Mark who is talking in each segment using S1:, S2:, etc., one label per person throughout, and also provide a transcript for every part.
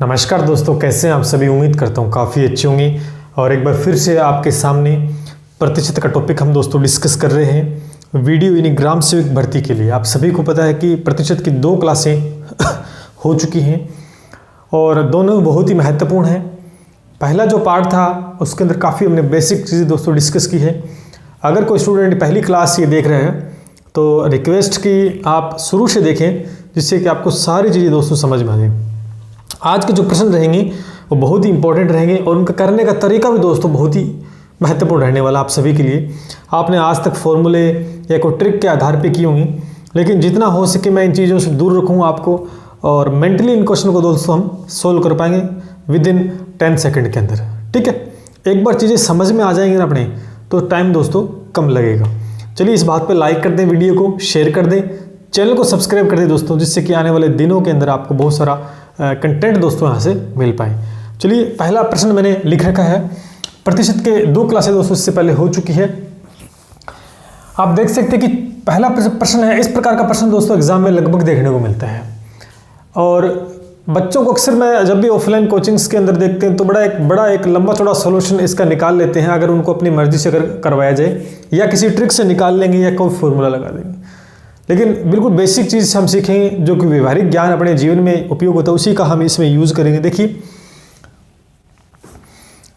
S1: नमस्कार दोस्तों, कैसे हैं आप सभी। उम्मीद करता हूँ काफ़ी अच्छी होंगी। और एक बार फिर से आपके सामने प्रतिशत का टॉपिक हम दोस्तों डिस्कस कर रहे हैं। वीडियो यानी ग्राम सेवक भर्ती के लिए आप सभी को पता है कि प्रतिशत की 2 क्लासें हो चुकी हैं और दोनों बहुत ही महत्वपूर्ण हैं। पहला जो पार्ट था उसके अंदर काफ़ी हमने बेसिक चीज़ें दोस्तों डिस्कस की है। अगर कोई स्टूडेंट पहली क्लास ये देख रहे हैं तो रिक्वेस्ट कि आप शुरू से देखें, जिससे कि आपको सारी चीज़ें दोस्तों समझ में आ जाए। आज के जो प्रश्न रहेंगे वो बहुत ही इंपॉर्टेंट रहेंगे और उनका करने का तरीका भी दोस्तों बहुत ही महत्वपूर्ण रहने वाला आप सभी के लिए। आपने आज तक फॉर्मूले या कोई ट्रिक के आधार पे की होंगी, लेकिन जितना हो सके मैं इन चीज़ों से दूर रखूँगा आपको, और मेंटली इन क्वेश्चन को दोस्तों हम सोल्व कर पाएंगे विद इन 10 सेकेंड के अंदर। ठीक है, एक बार चीज़ें समझ में आ जाएंगी ना अपने, तो टाइम दोस्तों कम लगेगा। चलिए इस बात पर लाइक कर दें, वीडियो को शेयर कर दें, चैनल को सब्सक्राइब कर दें दोस्तों, जिससे कि आने वाले दिनों के अंदर आपको बहुत सारा कंटेंट दोस्तों यहाँ से मिल पाए। चलिए पहला प्रश्न मैंने लिख रखा है। प्रतिशत के 2 क्लासें दोस्तों इससे पहले हो चुकी है। आप देख सकते हैं कि पहला प्रश्न है, इस प्रकार का प्रश्न दोस्तों एग्जाम में लगभग देखने को मिलता है। और बच्चों को अक्सर मैं जब भी ऑफलाइन कोचिंग्स के अंदर देखते हैं तो बड़ा एक लंबा चौड़ा सॉल्यूशन इसका निकाल लेते हैं, अगर उनको अपनी मर्जी से अगर करवाया जाए, या किसी ट्रिक से निकाल लेंगे या कोई फॉर्मूला लगा देंगे। लेकिन बिल्कुल बेसिक चीज़ हम सीखेंगे जो कि व्यवहारिक ज्ञान अपने जीवन में उपयोग होता है, उसी का हम इसमें यूज़ करेंगे। देखिए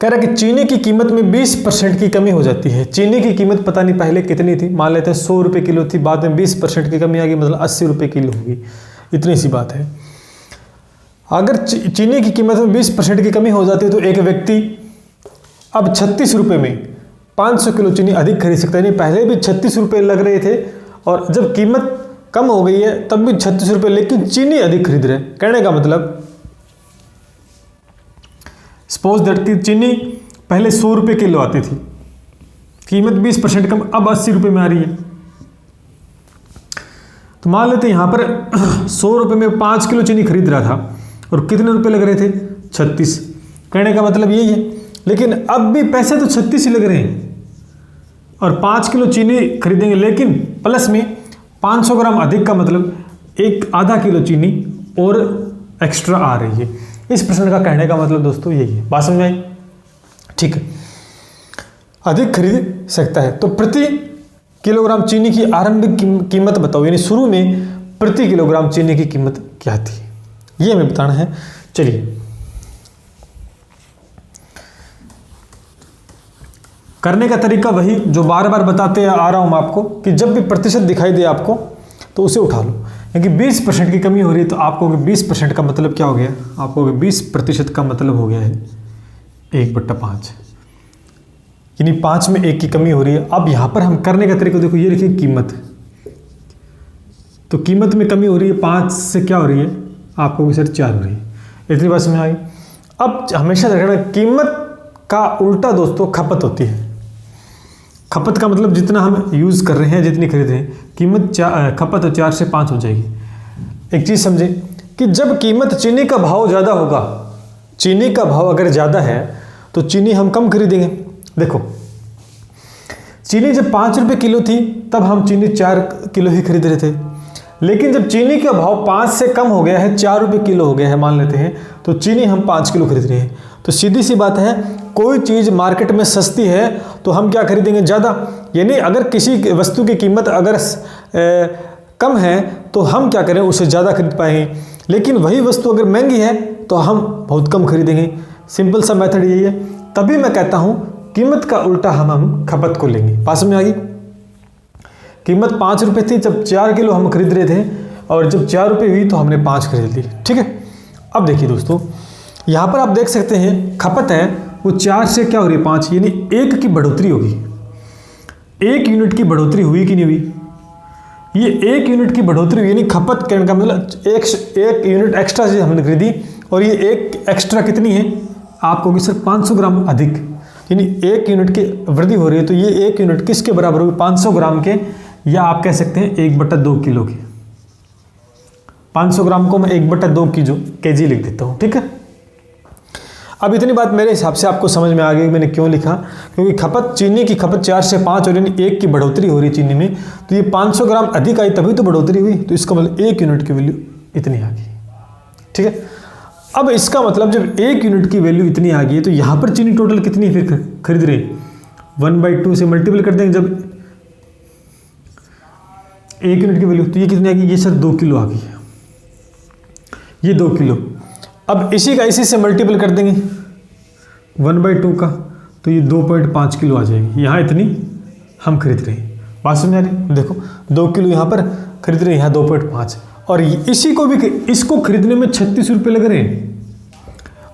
S1: कह रहा है कि चीनी की कीमत में 20% की कमी हो जाती है। चीनी की कीमत पता नहीं पहले कितनी थी, मान लेते हैं 100 रुपये किलो थी, बाद में 20% की कमी आ गई, मतलब 80 रुपये किलो होगी। इतनी सी बात है। अगर चीनी की कीमत में 20% की कमी हो जाती है तो एक व्यक्ति अब 36 रुपये में 500 किलो चीनी अधिक खरीद सकता है। नहीं, पहले भी 36 रुपये लग रहे थे और जब कीमत कम हो गई है तब भी 36 रुपये, लेकिन चीनी अधिक खरीद रहे। कहने का मतलब सपोज दैट कि चीनी पहले 100 रुपये किलो आती थी, कीमत 20% कम, अब 80 रुपये में आ रही है। तो मान लेते हैं यहाँ पर 100 रुपये में 5 किलो चीनी खरीद रहा था और कितने रुपए लग रहे थे? 36। कहने का मतलब यही है। लेकिन अब भी पैसे तो 36 ही लग रहे हैं और 5 किलो चीनी खरीदेंगे, लेकिन प्लस में 500 ग्राम अधिक का मतलब एक आधा किलो चीनी और एक्स्ट्रा आ रही है। इस प्रश्न का कहने का मतलब दोस्तों यही है। बात समझ में आई? ठीक है, अधिक खरीद सकता है। तो प्रति किलोग्राम चीनी की आरंभिक कीमत बताओ, यानी शुरू में प्रति किलोग्राम चीनी की कीमत क्या थी, ये हमें बताना है। चलिए करने का तरीका वही जो बार बार बताते आ रहा हूं मैं आपको, कि जब भी प्रतिशत दिखाई दे आपको तो उसे उठा लो। क्योंकि 20% की कमी हो रही है तो आपको 20% का मतलब क्या हो गया? आपको 20% का मतलब हो गया है 1/5, यानी 5 में 1 की कमी हो रही है। अब यहां पर हम करने का तरीका देखो, ये लिखिए कीमत। तो कीमत में कमी हो रही है, 5 से क्या हो रही है? आपको सर 4 हो रही है। इतनी बात समझ आई? अब हमेशा रखना, कीमत का उल्टा दोस्तों खपत होती है। खपत का मतलब जितना हम यूज़ कर रहे हैं, जितनी खरीद रहे हैं, कीमत खपत 4 से 5 हो जाएगी। एक चीज़ समझे कि जब कीमत चीनी का भाव ज़्यादा होगा, चीनी का भाव अगर ज़्यादा है तो चीनी हम कम खरीदेंगे। देखो चीनी जब 5 रुपये किलो थी तब हम चीनी 4 किलो ही खरीद रहे थे, लेकिन जब चीनी का भाव 5 से कम हो गया है, 4 रुपये किलो हो गया है मान लेते हैं, तो चीनी हम 5 किलो खरीद रहे हैं। तो सीधी सी बात है, कोई चीज़ मार्केट में सस्ती है तो हम क्या खरीदेंगे? ज़्यादा। यानी अगर किसी वस्तु की कीमत अगर कम है तो हम क्या करें? उसे ज़्यादा खरीद पाएंगे। लेकिन वही वस्तु अगर महंगी है तो हम बहुत कम खरीदेंगे। सिंपल सा मेथड यही है। तभी मैं कहता हूँ कीमत का उल्टा हम खपत को लेंगे। पास में आ गई? कीमत 5 रुपये थी, जब 4 किलो हम खरीद रहे थे, और जब 4 रुपये हुई तो हमने 5 खरीद ली। ठीक है, अब देखिए दोस्तों, यहाँ पर आप देख सकते हैं खपत है वो 4 से क्या हो रही है? 5, यानी 1 की बढ़ोतरी होगी। 1 यूनिट की बढ़ोतरी हुई कि नहीं हुई? ये 1 यूनिट की बढ़ोतरी हुई, यानी खपत कहने का मतलब 1 यूनिट एक्स्ट्रा से हमने खरीदी, और ये 1 एक्स्ट्रा कितनी है? आपको होगी सर 500 ग्राम अधिक, यानी 1 यूनिट की वृद्धि हो रही है। तो ये 1 यूनिट किसके बराबर होगी? 500 ग्राम के, या आप कह सकते हैं 1/2 किलो के। 500 ग्राम को मैं 1/2 की जो केजी लिख देता हूँ। ठीक है, अब इतनी बात मेरे हिसाब से आपको समझ में आ गई मैंने क्यों लिखा, क्योंकि खपत चीनी की खपत 4 से 5 और यानी 1 की बढ़ोतरी हो रही है चीनी में, तो ये 500 ग्राम अधिक आई तभी तो बढ़ोतरी हुई, तो इसका मतलब 1 यूनिट की वैल्यू इतनी आ गई। ठीक है, अब इसका मतलब जब 1 यूनिट की वैल्यू इतनी आ गई है तो यहाँ पर चीनी टोटल कितनी फिर खरीद रहे, 1/2 से मल्टीपल कर देंगे जब 1 यूनिट की वैल्यू, तो ये कितनी आ गई, ये सर 2 किलो आ गई है, ये 2 किलो। अब इसी का इसी से मल्टीपल कर देंगे 1/2 का, तो ये 2.5 किलो आ जाएगी। यहाँ इतनी हम खरीद रहे हैं, बात समझ आ रही, देखो 2 किलो यहाँ पर खरीद रहे हैं, यहाँ 2.5, और इसी को भी, इसको खरीदने में 36 रुपये लग रहे हैं,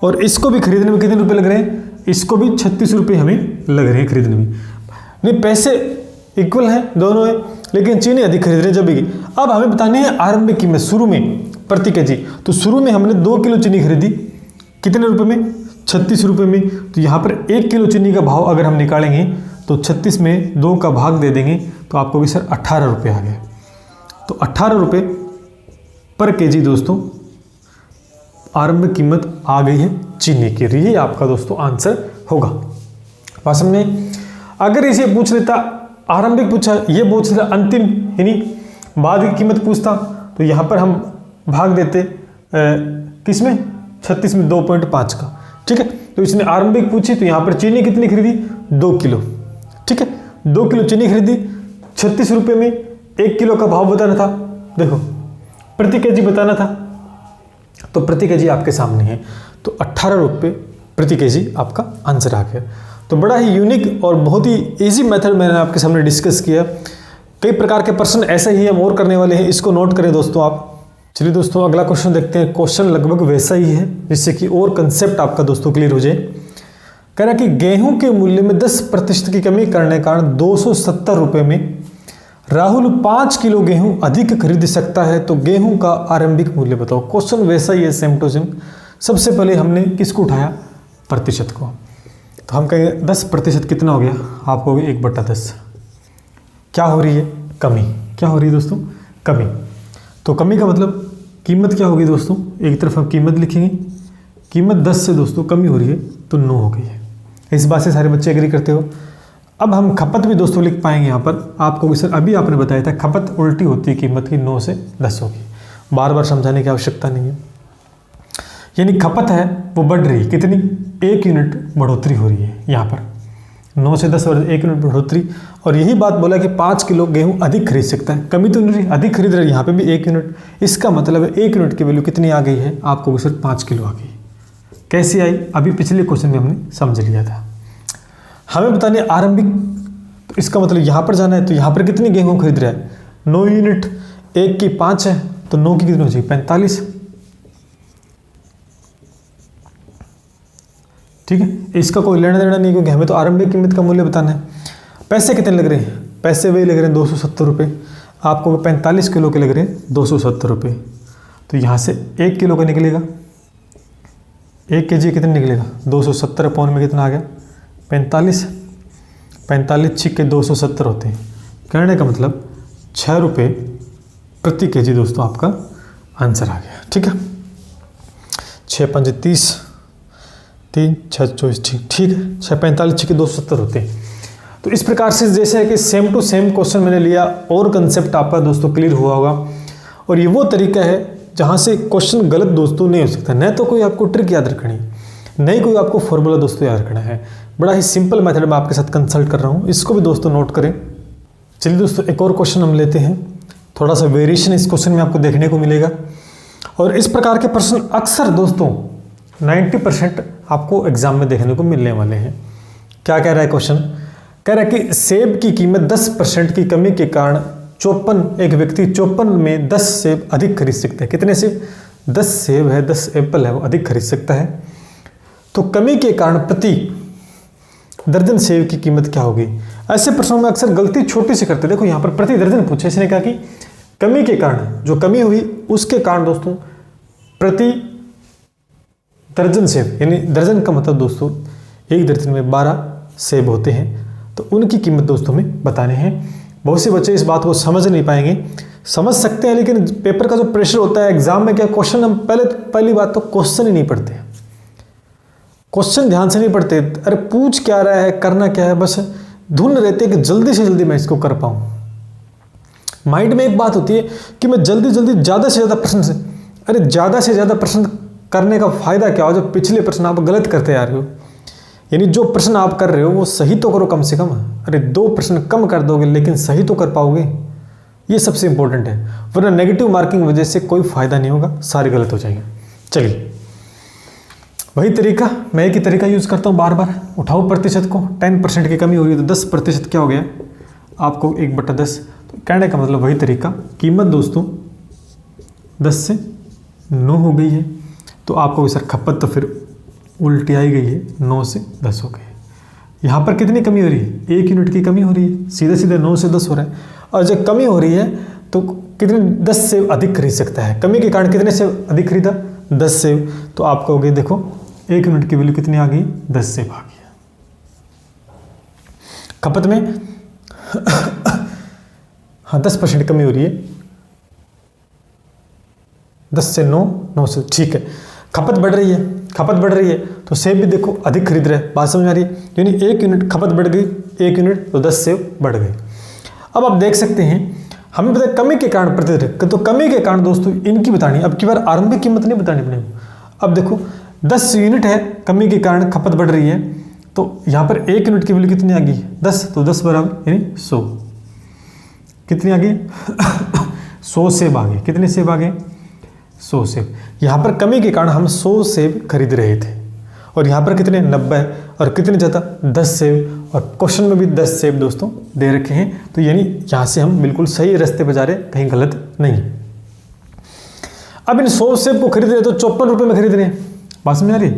S1: और इसको भी खरीदने में कितने रुपए लग रहे हैं, इसको भी 36 रुपये हमें लग रहे हैं खरीदने में। नहीं, पैसे इक्वल हैं दोनों हैं, लेकिन चीनी अधिक खरीद रहे हैं जब भी। अब हमें बतानी है आरंभिक कीमत शुरू में प्रति केजी। तो शुरू में हमने 2 किलो चीनी खरीदी, कितने रुपए में, 36 रुपये में। तो यहाँ पर 1 किलो चीनी का भाव अगर हम निकालेंगे तो 36 में 2 का भाग दे देंगे तो आपको भी सर 18 रुपये आ गए। तो 18 रुपये पर केजी दोस्तों आरंभिक कीमत आ गई है चीनी की। ये आपका दोस्तों आंसर होगा। बात समझे। अगर इसे पूछ लेता आरंभिक पूछा, ये पूछ लेता अंतिम यानी बाद की कीमत पूछता, तो यहाँ पर हम भाग देते किसमें, 36 में 2.5 का, ठीक है। तो इसने आरंभिक पूछी तो यहाँ पर चीनी कितनी खरीदी, 2 किलो, ठीक है। 2 किलो चीनी खरीदी, 36 रुपये में 1 किलो का भाव बताना था, देखो प्रति केजी बताना था, तो प्रति केजी आपके सामने है, तो 18 रुपये प्रति केजी आपका आंसर आ गया। तो बड़ा ही यूनिक और बहुत ही इजी मेथड मैंने आपके सामने डिस्कस किया। कई प्रकार के प्रश्न ऐसे ही हम और करने वाले हैं, इसको नोट करें दोस्तों आप। चलिए दोस्तों अगला क्वेश्चन देखते हैं। क्वेश्चन लगभग वैसा ही है, जिससे कि और कंसेप्ट आपका दोस्तों क्लियर हो जाए। कह रहा है कि गेहूं के मूल्य में 10% की कमी करने के कारण 270 रुपये में राहुल 5 किलो गेहूं अधिक खरीद सकता है, तो गेहूं का आरंभिक मूल्य बताओ। क्वेश्चन वैसा ही है, सेम टू सेम। सबसे पहले हमने किसको उठाया, प्रतिशत को। तो हम कहेंगे 10% कितना हो गया, आपको 1/10 क्या हो रही है, कमी। क्या हो रही है दोस्तों, कमी। तो कमी का मतलब कीमत क्या होगी दोस्तों, एक तरफ हम कीमत लिखेंगे, कीमत 10 से दोस्तों कमी हो रही है तो 9 हो गई है। इस बात से सारे बच्चे एग्री करते हो। अब हम खपत भी दोस्तों लिख पाएंगे यहाँ पर। आपको सर अभी आपने बताया था खपत उल्टी होती है कीमत की, 9 से 10 होगी, बार बार समझाने की आवश्यकता नहीं है। यानी खपत है वो बढ़ रही, कितनी, 1 यूनिट बढ़ोतरी हो रही है यहाँ पर, 9 से 10 और 1 यूनिट बढ़ोतरी। और यही बात बोला कि 5 किलो गेहूं अधिक खरीद सकता है, कमी तो नहीं रही, अधिक खरीद रहे, यहाँ पे भी 1 यूनिट। इसका मतलब है 1 यूनिट की वैल्यू कितनी आ गई है, आपको सिर्फ 5 किलो आ गई। कैसे आई, अभी पिछले क्वेश्चन में हमने समझ लिया था। हमें बताने आरंभिक, तो इसका मतलब यहाँ पर जाना है, तो यहाँ पर कितनी गेहूं खरीद रहा है, 9 यूनिट, 1 की 5 है, तो 9 की कितनी हो जाएगी, 45, ठीक है। इसका कोई लेना देना नहीं, क्योंकि हमें तो आरंभिक कीमत का मूल्य बताना है। पैसे कितने लग रहे हैं, पैसे वही लग रहे हैं 270 रुपये, आपको 45 किलो के लग रहे हैं 270 रुपये। तो यहाँ से 1 किलो का निकलेगा, 1 केजी कितने निकलेगा, 270 पौन में कितना आ गया, 45, 45 छिक्के 270 होते हैं। कहने का मतलब 6 रुपये प्रति केजी दोस्तों आपका आंसर आ गया, ठीक है। 6 5 30, 3 6 24, ठीक है। 6 45 छिक्के 270 होते हैं। तो इस प्रकार से जैसे है कि सेम टू सेम क्वेश्चन मैंने लिया, और कंसेप्ट आपका दोस्तों क्लियर हुआ होगा। और ये वो तरीका है जहाँ से क्वेश्चन गलत दोस्तों नहीं हो सकता, न तो कोई आपको ट्रिक याद रखनी, नहीं कोई आपको फॉर्मूला दोस्तों याद रखना है। बड़ा ही सिंपल मेथड में आपके साथ कंसल्ट कर रहा हूँ, इसको भी दोस्तों नोट करें। चलिए दोस्तों एक और क्वेश्चन हम लेते हैं, थोड़ा सा वेरिएशन इस क्वेश्चन में आपको देखने को मिलेगा। और इस प्रकार के प्रश्न अक्सर दोस्तों 90% आपको एग्जाम में देखने को मिलने वाले हैं। क्या कह रहा है क्वेश्चन, कह रहा है कि सेब की कीमत 10% की कमी के कारण 54, एक व्यक्ति 54 में 10 सेब अधिक खरीद सकता है। कितने सेब, 10 सेब है, 10 एप्पल है, वो अधिक खरीद सकता है। तो कमी के कारण प्रति दर्जन सेब की कीमत क्या होगी। ऐसे प्रश्नों में अक्सर गलती छोटी सी करते, देखो यहाँ पर प्रति दर्जन पूछे, इसने कहा कि कमी के कारण, जो कमी हुई उसके कारण दोस्तों प्रति दर्जन सेब, यानी दर्जन का मतलब दोस्तों एक दर्जन में 12 सेब होते हैं, तो उनकी कीमत दोस्तों में बताने हैं। बहुत से बच्चे इस बात को समझ नहीं पाएंगे, समझ सकते हैं लेकिन पेपर का जो प्रेशर होता है एग्जाम में, क्या क्वेश्चन हम पहली बात तो क्वेश्चन ही नहीं पढ़ते, क्वेश्चन ध्यान से नहीं पढ़ते। अरे पूछ क्या रहा है, करना क्या है, बस धुन रहते कि जल्दी से जल्दी मैं इसको कर पाऊँ। माइंड में एक बात होती है कि मैं जल्दी जल्दी ज़्यादा से ज़्यादा प्रश्न से, अरे ज़्यादा से ज़्यादा प्रश्न करने का फ़ायदा क्या हो जब पिछले प्रश्न आप गलत करते आ रहे हो। यानी जो प्रश्न आप कर रहे हो वो सही तो करो कम से कम। अरे 2 प्रश्न कम कर दोगे लेकिन सही तो कर पाओगे, ये सबसे इंपॉर्टेंट है, वरना नेगेटिव मार्किंग वजह से कोई फ़ायदा नहीं होगा, सारे गलत हो जाएंगे। चलिए वही तरीका, मैं एक ही तरीका यूज़ करता हूँ बार बार। उठाओ प्रतिशत को, 10% की कमी हो रही है तो 10% क्या हो गया आपको 1/10। तो कहने का मतलब वही तरीका, कीमत दोस्तों 10 से 9 हो गई है तो आपको सर खपत तो फिर उल्टी आई गई है, 9 से 10 हो गई है। यहाँ पर कितनी कमी हो रही है, 1 यूनिट की कमी हो रही है, सीधे सीधे 9 से 10 हो रहा है। और जब कमी हो रही है तो कितने 10 सेब अधिक खरीद सकता है, कमी के कारण कितने सेब अधिक खरीदा 10 सेब, तो आप कहोगे देखो 1 यूनिट की वैल्यू कितनी आ गई 10 सेब आ गई। खपत में हाँ 10% कमी हो रही है, 10 से 9, 9 से, ठीक है। खपत बढ़ रही है, खपत बढ़ रही है तो सेब भी देखो अधिक खरीद रहे हैं, बात समझ आ रही है। यानी 1 यूनिट खपत बढ़ गई, 1 यूनिट तो 10 सेब बढ़ गए। अब आप देख सकते हैं हमें पता है कमी के कारण प्रतिशत, तो कमी के कारण दोस्तों इनकी बतानी, अब की बार आरंभिक कीमत नहीं बतानी अपने को। अब देखो 10 यूनिट है, कमी के कारण खपत बढ़ रही है तो यहाँ पर 1 यूनिट की वैल्यू कितनी आ गई 10, तो 10 बराबर यानी 100, कितनी आ गई 100 सेब आ गए। कितने सेब आ गए 100 सेब। यहाँ पर कमी के कारण हम 100 सेब खरीद रहे थे और यहाँ पर कितने 90 और कितने ज़्यादा 10 सेब, और क्वेश्चन में भी 10 सेब दोस्तों दे रखे हैं, तो यानी यहाँ से हम बिल्कुल सही रास्ते पर जा रहे हैं, कहीं गलत नहीं। अब इन 100 सेब को खरीद रहे तो 54 रुपये में खरीद रहे हैं, बात समझ आ रही,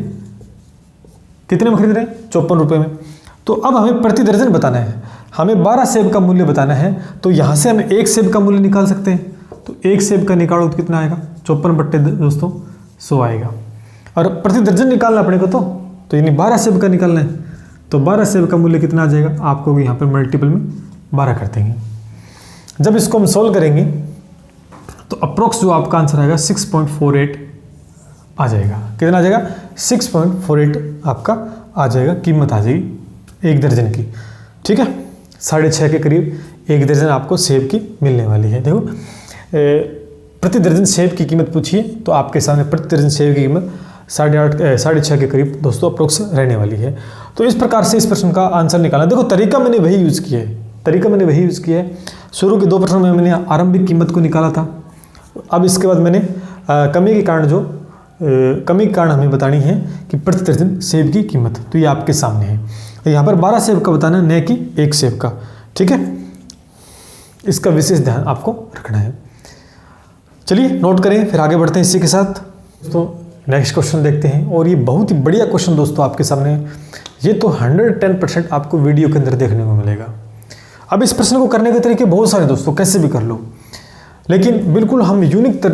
S1: कितने में खरीद रहे हैं 54 रुपये में। तो अब हमें प्रति दर्जन बताना है, हमें 12 सेब का मूल्य बताना है, तो यहाँ से हम 1 सेब का मूल्य निकाल सकते हैं। तो 1 सेब का निकालो तो कितना आएगा 54 बट्टे दोस्तों 100 आएगा। और प्रति दर्जन निकालना अपने को तो यानी 12 सेब का निकालना है, तो 12 सेब का मूल्य कितना आ जाएगा आपको यहाँ पर मल्टीपल में 12 कर देंगे। जब इसको हम सोल्व करेंगे तो अप्रोक्स जो आपका आंसर आएगा 6.48 आ जाएगा। कितना आ जाएगा 6.48 आपका आ जाएगा, कीमत आ जाएगी 1 दर्जन की, ठीक है। 6.5 के करीब 1 दर्जन आपको सेब की मिलने वाली है। देखो प्रति दर्जन सेब की कीमत पूछिए तो आपके सामने प्रति दर्जन सेब की कीमत 6.5 के करीब दोस्तों अप्रोक्स रहने वाली है। तो इस प्रकार से इस प्रश्न का आंसर निकालना। देखो तरीका मैंने वही यूज़ किया है, तरीका मैंने वही यूज़ किया है। शुरू के 2 प्रश्नों में मैंने आरंभिक कीमत को निकाला था, अब इसके बाद मैंने कमी के कारण हमें बतानी है कि प्रति दर्जन सेब की कीमत, तो ये आपके सामने है। तो यहाँ पर 12 सेब का बताना है, न कि 1 सेब का, ठीक है। इसका विशेष ध्यान आपको रखना है। चलिए नोट करें, फिर आगे बढ़ते हैं इसी के साथ। तो नेक्स्ट क्वेश्चन देखते हैं, और ये बहुत ही बढ़िया क्वेश्चन दोस्तों आपके सामने है। ये तो 110% आपको वीडियो के अंदर देखने को मिलेगा। अब इस प्रश्न को करने के तरीके बहुत सारे दोस्तों, कैसे भी कर लो, लेकिन बिल्कुल हम यूनिक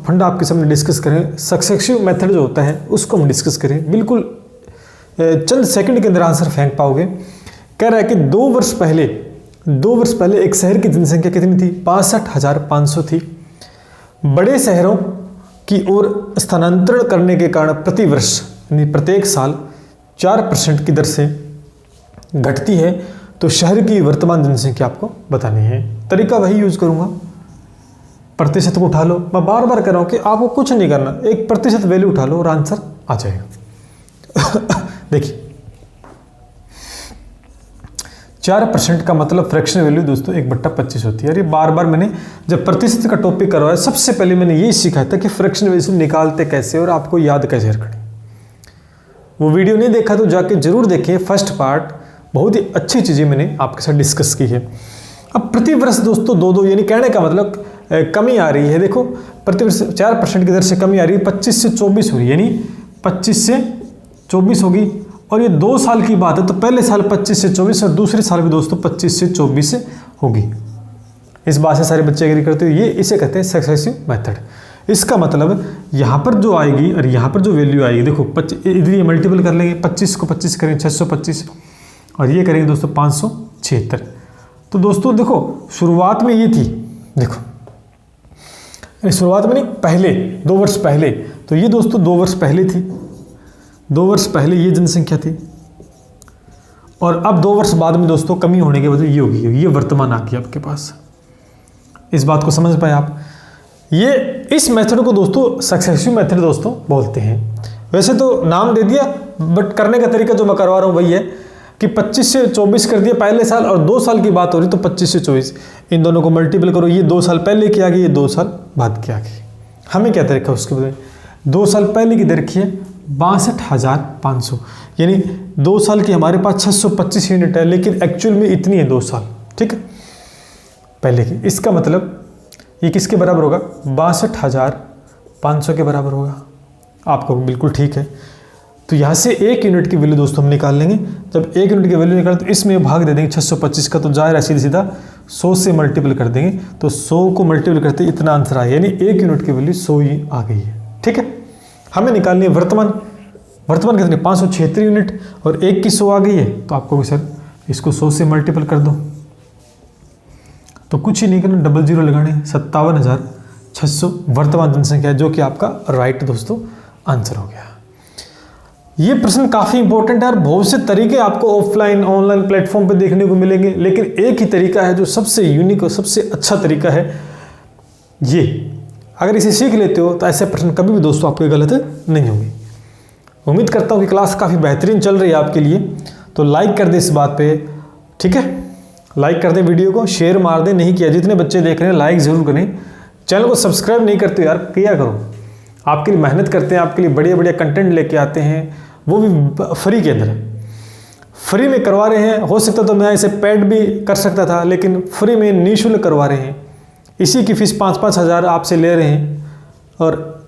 S1: फंडा आपके सामने डिस्कस करें। सक्सेसिव मेथड जो होता है उसको हम डिस्कस करें, बिल्कुल चंद सेकंड के अंदर आंसर फेंक पाओगे। कह रहा है कि 2 वर्ष पहले एक शहर की जनसंख्या कितनी थी 65,500 थी। बड़े शहरों की ओर स्थानांतरण करने के कारण प्रति वर्ष यानी प्रत्येक साल 4% की दर से घटती है, तो शहर की वर्तमान जनसंख्या आपको बतानी है। तरीका वही यूज करूंगा, प्रतिशत को उठा लो। मैं बार बार कह रहा हूं कि आपको कुछ नहीं करना, एक प्रतिशत वैल्यू उठा लो और आंसर आ जाएगा। देखिए 4% का मतलब फ्रैक्शन वैल्यू दोस्तों 1/25 होती है। अरे बार बार मैंने जब प्रतिशत का टॉपिक करवाया सबसे पहले मैंने यही सीखा था कि फ्रैक्शन वैल्यू निकालते कैसे और आपको याद कैसे रखनी। वो वीडियो नहीं देखा तो जाके जरूर देखें, फर्स्ट पार्ट बहुत ही अच्छी चीज़ें मैंने आपके साथ डिस्कस की है। अब प्रति वर्ष दोस्तों 2 यानी कहने का मतलब कमी आ रही है। देखो प्रति वर्ष 4% की दर से कमी आ रही है, 25 से 24 हो रही है, यानी 25 से 24 होगी। और ये 2 साल की बात है, तो पहले साल 25 से 24 और दूसरे साल भी दोस्तों 25 से 24 होगी। इस बात से सारे बच्चे एग्री करते हैं, ये इसे कहते हैं सक्सेसिव मेथड। इसका मतलब यहाँ पर जो आएगी और यहाँ पर जो वैल्यू आएगी, देखो इधर ये मल्टीपल कर लेंगे, 25 को 25 करेंगे 625 और ये करेंगे दोस्तों 576। तो दोस्तों देखो शुरुआत में ये थी, देखो शुरुआत में नहीं, पहले 2 वर्ष पहले, तो ये दोस्तों 2 वर्ष पहले थी, 2 वर्ष पहले ये जनसंख्या थी। और अब 2 वर्ष बाद में दोस्तों कमी होने के वजह ये होगी, ये वर्तमान आ गया आपके पास। इस बात को समझ पाए आप। ये इस मेथड को दोस्तों सक्सेसिव मेथड दोस्तों बोलते हैं। वैसे तो नाम दे दिया, बट करने का तरीका जो मैं करवा रहा हूँ वही है कि 25 से 24 कर दिया पहले साल, और 2 साल की बात हो रही तो 25 से 24 इन दोनों को मल्टीपल करो। ये 2 साल पहले की आ गई, ये 2 साल बाद की आ गई। हमें क्या तरीका है उसके बदले, 2 साल पहले की दे रखी है 62,500, यानी 2 साल की हमारे पास 625 यूनिट है, लेकिन एक्चुअल में इतनी है 2 साल, ठीक है, पहले की। इसका मतलब ये किसके बराबर होगा, 62,500 के बराबर होगा। आपको बिल्कुल ठीक है। तो यहाँ से 1 यूनिट की वैल्यू दोस्तों हम निकाल लेंगे। जब 1 यूनिट की वैल्यू निकालें तो इसमें भाग दे देंगे 625 का, तो जाहिर है सीधा सीधा 100 से मल्टीपल कर देंगे, तो 100 को मल्टीपल करते इतना आंसर आया, यानी 1 यूनिट की वैल्यू 100 ही आ गई है, ठीक है। हमें निकालनी है वर्तमान कितनी 576 यूनिट, और 1 की 100 आ गई है, तो आपको सर इसको 100 से मल्टीपल कर दो, तो कुछ ही नहीं करना, 00 लगाने, 57,600 वर्तमान जनसंख्या है, जो कि आपका राइट दोस्तों आंसर हो गया। ये प्रश्न काफ़ी इंपॉर्टेंट है और बहुत से तरीके आपको ऑफलाइन ऑनलाइन प्लेटफॉर्म पे देखने को मिलेंगे, लेकिन एक ही तरीका है जो सबसे यूनिक और सबसे अच्छा तरीका है। ये अगर इसे सीख लेते हो तो ऐसे प्रश्न कभी भी दोस्तों आपके गलत नहीं होंगे। उम्मीद करता हूँ कि क्लास काफ़ी बेहतरीन चल रही है आपके लिए, तो लाइक कर दे इस बात पे, ठीक है, लाइक कर दे वीडियो को, शेयर मार दे, नहीं किया जितने बच्चे देख रहे हैं लाइक ज़रूर करें। चैनल को सब्सक्राइब नहीं करते यार, किया करो, आपके लिए मेहनत करते हैं, आपके लिए बढ़िया बढ़िया कंटेंट लेके आते हैं, वो भी फ्री के अंदर, फ्री में करवा रहे हैं। हो सकता तो मैं इसे पेड भी कर सकता था, लेकिन फ्री में निःशुल्क करवा रहे हैं। इसी की फीस 5-5 हज़ार आपसे ले रहे हैं, और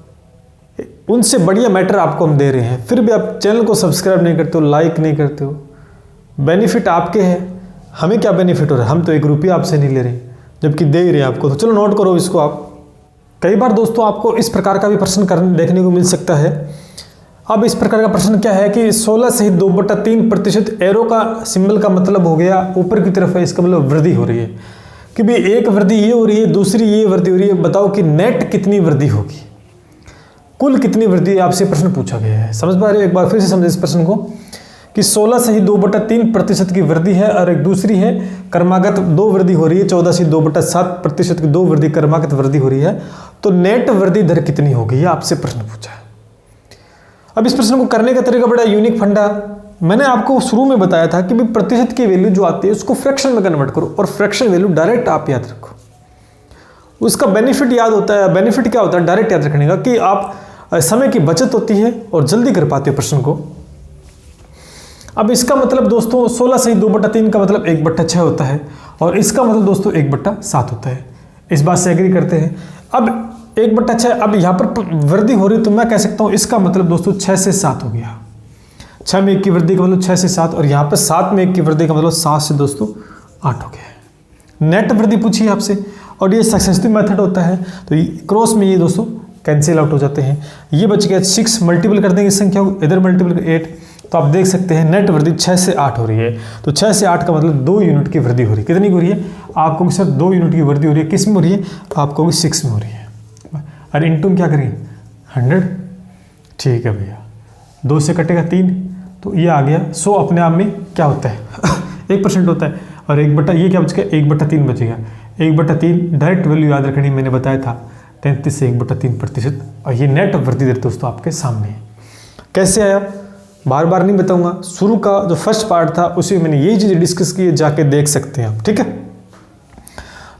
S1: उनसे बढ़िया मैटर आपको हम दे रहे हैं, फिर भी आप चैनल को सब्सक्राइब नहीं करते हो, लाइक नहीं करते हो। बेनिफिट आपके हैं, हमें क्या बेनिफिट हो रहा है, हम तो 1 रुपया आपसे नहीं ले रहे, जबकि दे ही रहे हैं आपको। तो चलो नोट करो इसको आप। कई बार दोस्तों आपको इस प्रकार का भी प्रश्न देखने को मिल सकता है। अब इस प्रकार का प्रश्न क्या है कि 16 सहित 2/3% एरो का सिंबल का मतलब हो गया ऊपर की तरफ है, इसका मतलब वृद्धि हो रही है कि भाई एक वृद्धि ये हो रही है, दूसरी ये वृद्धि हो रही है, बताओ कि नेट कितनी वृद्धि होगी, कुल कितनी वृद्धि, आपसे प्रश्न पूछा गया है। समझ पा रहे हो, एक बार फिर से समझे इस प्रश्न को कि 16 सहित 2/3% की वृद्धि है, और एक दूसरी है क्रमागत 2 वृद्धि हो रही है, 14 सहित 2/7% की 2 वृद्धि क्रमागत वृद्धि हो रही है, तो नेट वृद्धि दर कितनी होगी, ये आपसे प्रश्न पूछा है। अब इस प्रश्न को करने का तरीका बड़ा यूनिक फंडा, मैंने आपको शुरू में बताया था कि भाई प्रतिशत की वैल्यू जो आती है उसको फ्रैक्शन में कन्वर्ट करो, और फ्रैक्शन वैल्यू डायरेक्ट आप याद रखो। उसका बेनिफिट याद होता है, बेनिफिट क्या होता है डायरेक्ट याद रखने का, कि आप समय की बचत होती है और जल्दी कर पाते हो प्रश्न को। अब इसका मतलब दोस्तों 16 सहित 2/3 का मतलब 1/6 होता है, और इसका मतलब दोस्तों 1/7 होता है। इस बात से एग्री करते हैं। अब 1/6, अब यहाँ पर वृद्धि हो रही, तो मैं कह सकता हूँ इसका मतलब दोस्तों 6 से 7 हो गया। 6 में 1 की वृद्धि का मतलब 6 से 7, और यहाँ पर 7 में 1 की वृद्धि का मतलब 7 से दोस्तों 8 हो गया। नेट वृद्धि पूछी आपसे, और ये सक्सेसिव मेथड होता है, तो क्रॉस में ये दोस्तों कैंसिल आउट हो जाते हैं। ये बच गया 6, मल्टीपल कर देंगे इस संख्या को, इधर मल्टीपल 8, तो आप देख सकते हैं नेट वृद्धि 6 से 8 हो रही है। तो 6 से 8 का मतलब 2 यूनिट की वृद्धि हो रही है। कितनी हो रही है आपको, सर 2 यूनिट की वृद्धि हो रही है, किस में हो रही है आपको, 6 में हो रही है। और इंटू में क्या करेंगे 100, ठीक है भैया, 2 से कटेगा 3, तो ये आ गया 100 अपने आप में क्या होता है 1% होता है, और ये क्या बच गया 1/3 बचेगा। 1/3 डायरेक्ट वैल्यू याद रखनी, मैंने बताया था 33 से 1/3%, और ये नेट वृद्धि दर दोस्तों आपके सामने है। कैसे आया बार बार नहीं बताऊंगा, शुरू का जो फर्स्ट पार्ट था उसी में मैंने यही चीज़ें डिस्कस की है, जाके देख सकते हैं आप, ठीक है।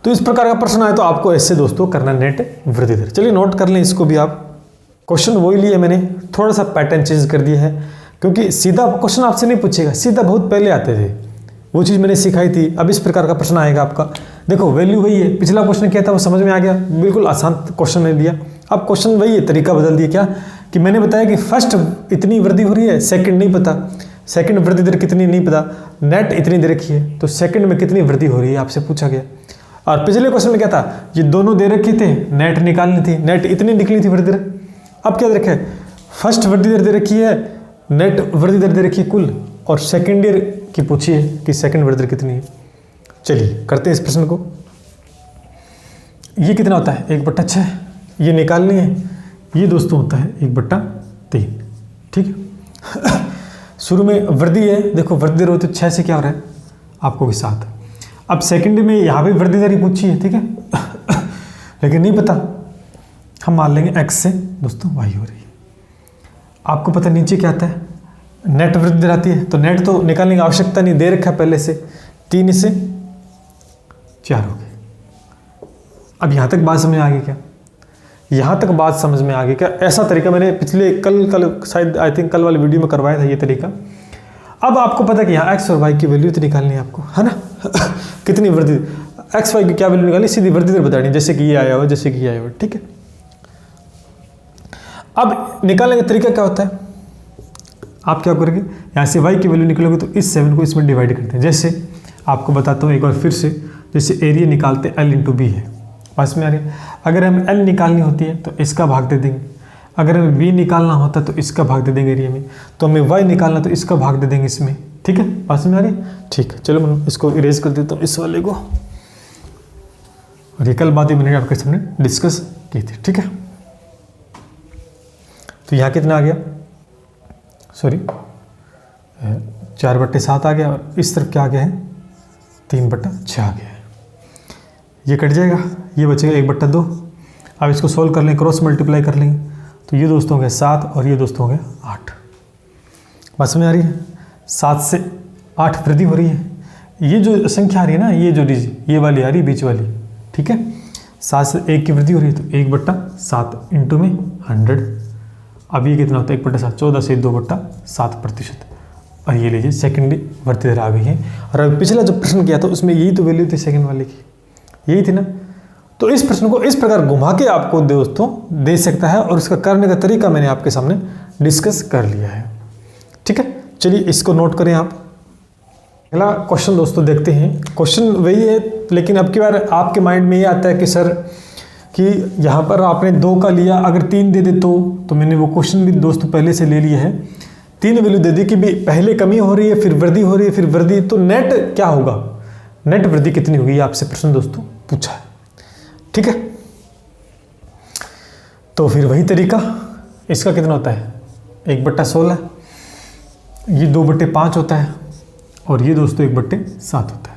S1: तो इस प्रकार का प्रश्न आए तो आपको ऐसे दोस्तों करना नेट वृद्धि दर। चलिए नोट कर लें इसको भी आप। क्वेश्चन वही लिए, मैंने थोड़ा सा पैटर्न चेंज कर दिया है, क्योंकि सीधा क्वेश्चन आपसे नहीं पूछेगा, सीधा बहुत पहले आते थे, वो चीज़ मैंने सिखाई थी। अब इस प्रकार का प्रश्न आएगा आपका, देखो वैल्यू वही है, पिछला क्वेश्चन क्या था वो समझ में आ गया, बिल्कुल आसान क्वेश्चन ने दिया। अब क्वेश्चन वही है, तरीका बदल दिया, क्या कि मैंने बताया कि फर्स्ट इतनी वृद्धि हो रही है, सेकंड नहीं पता, सेकंड वृद्धि दर कितनी नहीं पता, नेट इतनी दे रखी है, तो सेकंड में कितनी वृद्धि हो रही है आपसे पूछा गया। और पिछले क्वेश्चन में क्या था, ये दोनों दे रखे थे, नेट निकालनी थी, नेट इतनी निकली थी वृद्धि दर। अब क्या दे रखा है, फर्स्ट वृद्धि दर दे रखी है, नेट वृद्धि दर दे रखी है कुल, और सेकेंड ईयर की पूछी है कि सेकंड वृद्धि दर कितनी है। चलिए करते हैं इस प्रश्न को। ये कितना होता है 1/6, ये निकालनी है, ये दोस्तों होता है 1/3, ठीक है। शुरू में वृद्धि है, देखो वृद्धि दर होती है 6 से क्या हो रहा है आपको 7। अब सेकंड में यहाँ पे वृद्धि दर ही पूछी है, ठीक है लेकिन नहीं पता, हम मान लेंगे x से दोस्तों y हो रही है। आपको पता नीचे क्या आता है, नेट वृद्धि रहती है, तो नेट तो निकालने की आवश्यकता नहीं, दे रखा है पहले से, 3 से 4 हो गए। अब यहाँ तक बात समझ में आ गई क्या? यहाँ तक बात समझ में आ गई क्या? ऐसा तरीका मैंने पिछले कल शायद आई थिंक कल वाले वीडियो में करवाया था ये तरीका। अब आपको पता है कि यहाँ x और y की वैल्यू तो निकालनी है आपको, है ना कितनी वृद्धि, x y की क्या वैल्यू निकालनी, सीधी वृद्धि दर बतानी, जैसे कि ये आया हुआ, जैसे कि ये आया हुआ, ठीक है। अब निकालने का तरीका क्या होता है, आप क्या करेंगे, यहाँ से y की वैल्यू निकलोगे तो इस 7 को इसमें डिवाइड करते हैं। जैसे आपको बताता हूँ एक बार फिर से, जैसे एरिया निकालते L इंटू बी है, पास में आ रही है। अगर हमें L निकालनी होती है तो इसका भाग दे देंगे, अगर हमें V निकालना होता है तो इसका भाग दे देंगे एरिया में, तो हमें Y निकालना तो इसका भाग दे देंगे इसमें, ठीक है, पास में आ रही है। ठीक है, चलो मैं इसको इरेज कर देता हूँ इस वाले को, और ये कल बात मैंने आपके सामने डिस्कस की थी, ठीक है। तो यहाँ कितना आ गया, सॉरी 4/7 आ गया, और इस तरफ क्या आ गया है 3/6 आ गया है। ये कट जाएगा, ये बचेगा 1/2। अब इसको सोल्व कर लें, क्रॉस मल्टीप्लाई कर लेंगे, तो ये दोस्तों हो गया 7 और ये दोस्तों हो गया 8। बस में आ रही है, 7 से 8 वृद्धि हो रही है। ये जो संख्या आ रही है ना, ये जो ये वाली आ रही है बीच वाली, ठीक है, 7 से 1 की वृद्धि हो रही है, तो 1/7 इंटू में 100। अब ये कितना होता है 1/7, 14 से 2/7%। और ये लीजिए सेकेंडरी वृद्धि दर आ गई है। और अब पिछला जो प्रश्न किया था उसमें यही तो वैल्यू थी सेकंड वाले की, यही थी ना। तो इस प्रश्न को इस प्रकार घुमा के आपको दोस्तों दे सकता है, और उसका करने का तरीका मैंने आपके सामने डिस्कस कर लिया है, ठीक है। चलिए इसको नोट करें आप। अगला क्वेश्चन दोस्तों देखते हैं। क्वेश्चन वही है, लेकिन अब की बार आपके माइंड में ये आता है कि सर कि यहाँ पर आपने 2 का लिया, अगर 3 दे दे तो मैंने वो क्वेश्चन भी दोस्तों पहले से ले लिया है। 3 वैल्यू दे दी कि भी पहले कमी हो रही है, फिर वृद्धि हो रही है, फिर वृद्धि, तो नेट क्या होगा, नेट वृद्धि कितनी होगी, आपसे प्रश्न दोस्तों पूछा है, ठीक है। तो फिर वही तरीका, इसका कितना होता है 1/16, ये 2/5 होता है, और ये दोस्तों 1/7 होता है।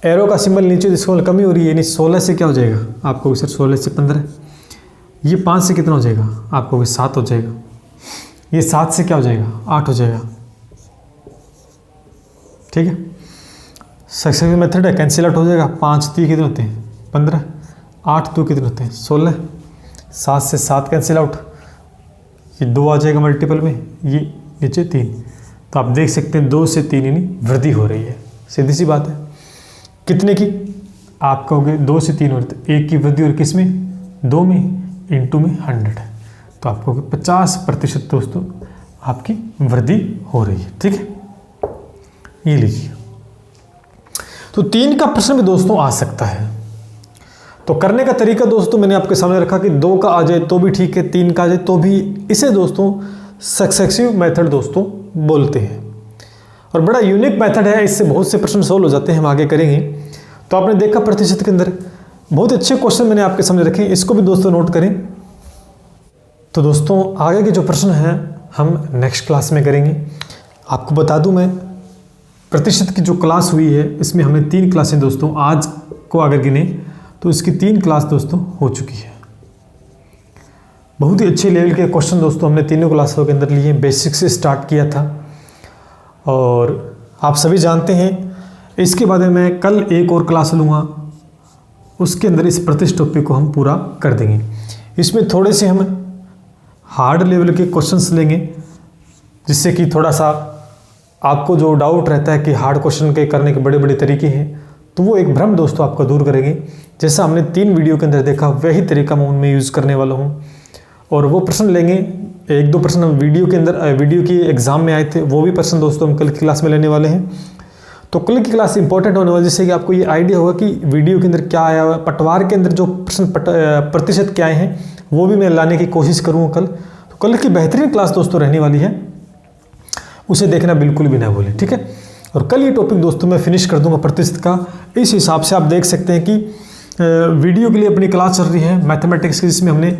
S1: एरो का सिंबल नीचे जिसको कमी हो रही है, यानी 16 से क्या हो जाएगा आपको सर 16 से 15, ये 5 से कितना हो जाएगा आपको 7 हो जाएगा, ये 7 से क्या हो जाएगा 8 हो जाएगा, ठीक है। सक्सेसिव मेथड है, कैंसिल आउट हो जाएगा। 5 3 कितने होते हैं 15, 8 2 कितने होते हैं 16, 7 से 7 कैंसिल आउट, ये 2 आ जाएगा मल्टीपल में, ये नीचे 3। तो आप देख सकते हैं 2 से 3 यानी वृद्धि हो रही है, सीधी सी बात है। कितने की, आप कहोगे 2 से 3 और 1 की वृद्धि, और किस में 2 में, इंटू में 100 है, तो आपको 50% दोस्तों आपकी वृद्धि हो रही है, ठीक है। ये लीजिए, तो 3 का प्रश्न भी दोस्तों आ सकता है। तो करने का तरीका दोस्तों मैंने आपके सामने रखा कि 2 का आ जाए तो भी ठीक है, 3 का आ जाए तो भी, इसे दोस्तों सक्सेसिव मेथड दोस्तों बोलते हैं, और बड़ा यूनिक मेथड है, इससे बहुत से प्रश्न सोल्व हो जाते हैं, हम आगे करेंगे। तो आपने देखा प्रतिशत के अंदर बहुत अच्छे क्वेश्चन मैंने आपके सामने रखे, इसको भी दोस्तों नोट करें। तो दोस्तों आगे के जो प्रश्न हैं हम नेक्स्ट क्लास में करेंगे। आपको बता दूं मैं, प्रतिशत की जो क्लास हुई है इसमें हमने 3 क्लासें दोस्तों आज को अगर गिने तो इसकी 3 क्लास दोस्तों हो चुकी है। बहुत ही अच्छे लेवल के क्वेश्चन दोस्तों हमने तीनों क्लासों के अंदर लिए, बेसिक से स्टार्ट किया था, और आप सभी जानते हैं इसके बाद में मैं कल एक और क्लास लूँगा, उसके अंदर इस प्रतिशत टॉपिक को हम पूरा कर देंगे। इसमें थोड़े से हम हार्ड लेवल के क्वेश्चंस लेंगे, जिससे कि थोड़ा सा आपको जो डाउट रहता है कि हार्ड क्वेश्चन के करने के बड़े बड़े तरीके हैं, तो वो एक भ्रम दोस्तों आपका दूर करेंगे। जैसा हमने 3 वीडियो के अंदर देखा वही तरीका मैं उनमें यूज़ करने वाला हूँ, और वो प्रश्न लेंगे। 1-2 प्रश्न हम वीडियो की एग्ज़ाम में आए थे, वो भी प्रश्न दोस्तों हम कल की क्लास में लेने वाले हैं। तो कल की क्लास इंपॉर्टेंट होने वाली, जिससे कि आपको ये आइडिया होगा कि वीडियो के अंदर क्या आया हुआ है, पटवार के अंदर जो प्रश्न प्रतिशत क्या आए हैं वो भी मैं लाने की कोशिश करूँगा कल। तो कल की बेहतरीन क्लास दोस्तों रहने वाली है, उसे देखना बिल्कुल भी ना भूलें, ठीक है। और कल ये टॉपिक दोस्तों मैं फिनिश कर दूंगा प्रतिशत का। इस हिसाब से आप देख सकते हैं कि वीडियो के लिए अपनी क्लास चल रही है मैथमेटिक्स की, जिसमें हमने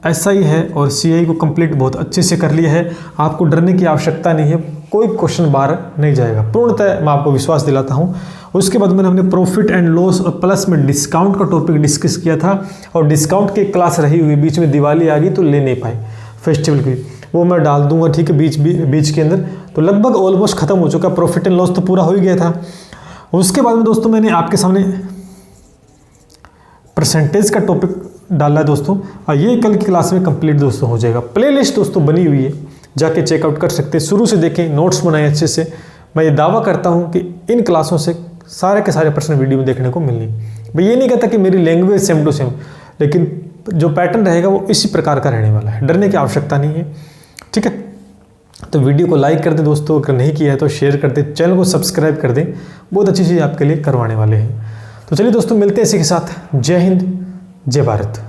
S1: SI है और CI को कंप्लीट बहुत अच्छे से कर लिया है। आपको डरने की आवश्यकता नहीं है, कोई क्वेश्चन बाहर नहीं जाएगा, पूर्णतः मैं आपको विश्वास दिलाता हूँ। उसके बाद मैंने हमने प्रॉफिट एंड लॉस और प्लस में डिस्काउंट का टॉपिक डिस्कस किया था, और डिस्काउंट की क्लास रही हुई, बीच में दिवाली आ गई तो ले नहीं पाए फेस्टिवल की, वो मैं डाल दूंगा, ठीक है, बीच के अंदर। तो लगभग ऑलमोस्ट खत्म हो चुका, प्रॉफिट एंड लॉस तो पूरा हो ही गया था। उसके बाद में दोस्तों मैंने आपके सामने परसेंटेज का टॉपिक डाला है दोस्तों, और ये कल की क्लास में कंप्लीट दोस्तों हो जाएगा। प्लेलिस्ट दोस्तों बनी हुई है, जाके चेकआउट कर सकते हैं, शुरू से देखें, नोट्स बनाए अच्छे से। मैं ये दावा करता हूँ कि इन क्लासों से सारे के सारे प्रश्न वीडियो में देखने को मिलने। मैं ये नहीं कहता कि मेरी लैंग्वेज सेम टू सेम, लेकिन जो पैटर्न रहेगा वो इसी प्रकार का रहने वाला है, डरने की आवश्यकता नहीं है, ठीक है। तो वीडियो को लाइक कर दें दोस्तों, अगर नहीं किया है तो शेयर कर दें, चैनल को सब्सक्राइब कर दें, बहुत अच्छी चीज़ आपके लिए करवाने वाले हैं। तो चलिए दोस्तों, मिलते हैं इसी के साथ। जय हिंद, जय भारत।